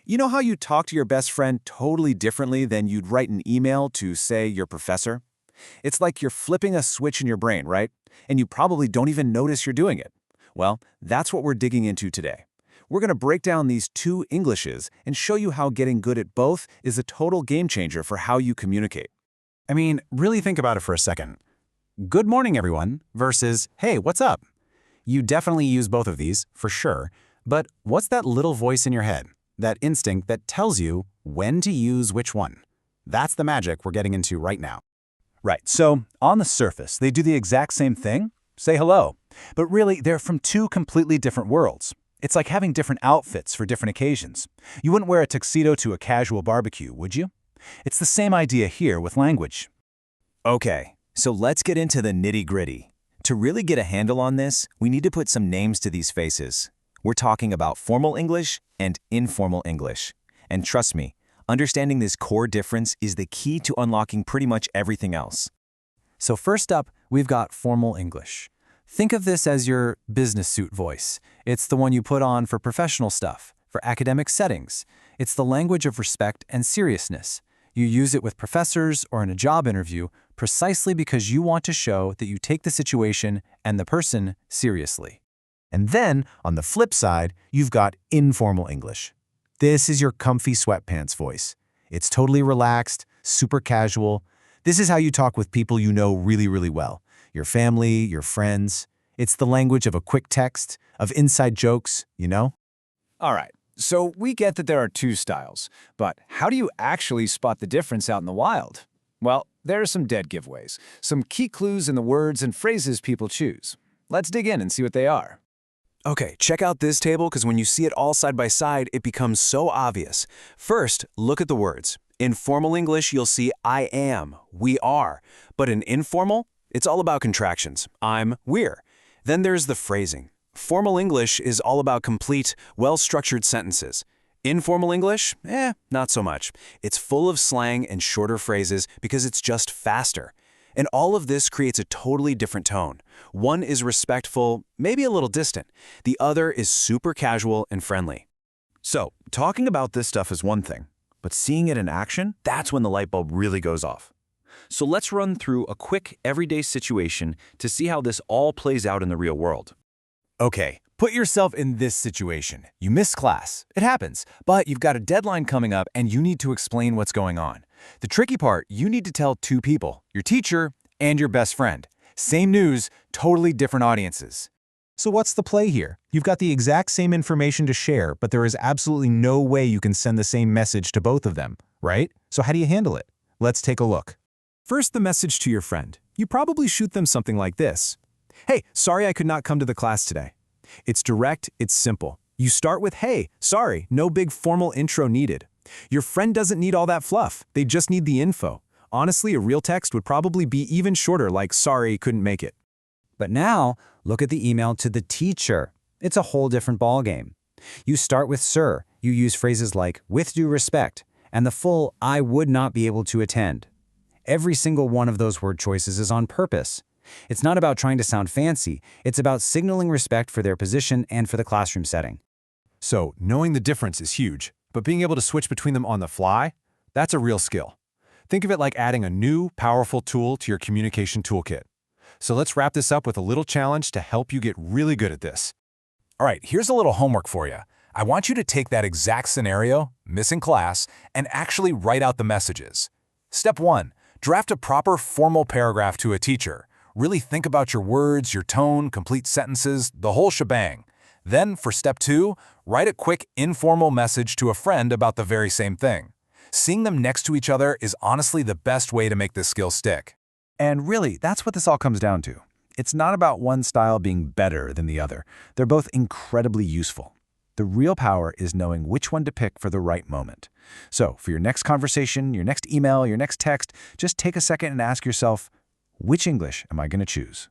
You know how you talk to your best friend totally differently than you'd write an email to, say, your professor? It's like you're flipping a switch in your brain, right? And you probably don't even notice you're doing it. Well, that's what we're digging into today. We're going to break down these two Englishes and show you how getting good at both is a total game changer for how you communicate. I mean, really think about it for a second. Good morning, everyone, versus, hey, what's up? You definitely use both of these, for sure, but what's that little voice in your head, that instinct that tells you when to use which one? That's the magic we're getting into right now. Right, so on the surface, they do the exact same thing, say hello, but really they're from two completely different worlds. It's like having different outfits for different occasions. You wouldn't wear a tuxedo to a casual barbecue, would you? It's the same idea here with language. Okay, so let's get into the nitty-gritty. To really get a handle on this, we need to put some names to these faces. We're talking about formal English and informal English. And trust me, understanding this core difference is the key to unlocking pretty much everything else. So first up, we've got formal English. Think of this as your business suit voice. It's the one you put on for professional stuff, for academic settings. It's the language of respect and seriousness. You use it with professors or in a job interview precisely because you want to show that you take the situation and the person seriously. And then, on the flip side, you've got informal English. This is your comfy sweatpants voice. It's totally relaxed, super casual. This is how you talk with people you know really, really well. Your family, your friends. It's the language of a quick text, of inside jokes, you know? All right, so we get that there are two styles, but how do you actually spot the difference out in the wild? Well, there are some dead giveaways, some key clues in the words and phrases people choose. Let's dig in and see what they are. Okay, check out this table because when you see it all side by side, it becomes so obvious. First, look at the words. In formal English, you'll see I am, we are. But in informal, it's all about contractions. I'm, we're. Then there's the phrasing. Formal English is all about complete, well-structured sentences. Informal English? Not so much. It's full of slang and shorter phrases because it's just faster. And all of this creates a totally different tone. One is respectful, maybe a little distant. The other is super casual and friendly. So, talking about this stuff is one thing, but seeing it in action, that's when the light bulb really goes off. So let's run through a quick everyday situation to see how this all plays out in the real world. Okay, put yourself in this situation. You miss class. It happens, but you've got a deadline coming up and you need to explain what's going on. The tricky part, you need to tell two people, your teacher and your best friend. Same news, totally different audiences. So what's the play here? You've got the exact same information to share, but there is absolutely no way you can send the same message to both of them, right? So how do you handle it? Let's take a look. First, the message to your friend. You probably shoot them something like this. Hey, sorry I could not come to the class today. It's direct, it's simple. You start with, hey, sorry, no big formal intro needed. Your friend doesn't need all that fluff. They just need the info. Honestly, a real text would probably be even shorter, like, sorry, couldn't make it. But now, look at the email to the teacher. It's a whole different ballgame. You start with sir. You use phrases like, with due respect, and the full, I would not be able to attend. Every single one of those word choices is on purpose. It's not about trying to sound fancy. It's about signaling respect for their position and for the classroom setting. So, knowing the difference is huge, but being able to switch between them on the fly, that's a real skill. Think of it like adding a new, powerful tool to your communication toolkit. So let's wrap this up with a little challenge to help you get really good at this. All right, here's a little homework for you. I want you to take that exact scenario, missing class, and actually write out the messages. Step 1, draft a proper formal paragraph to a teacher. Really think about your words, your tone, complete sentences, the whole shebang. Then, for step 2, write a quick informal message to a friend about the very same thing. Seeing them next to each other is honestly the best way to make this skill stick. And really, that's what this all comes down to. It's not about one style being better than the other. They're both incredibly useful. The real power is knowing which one to pick for the right moment. So, for your next conversation, your next email, your next text, just take a second and ask yourself, which English am I going to choose?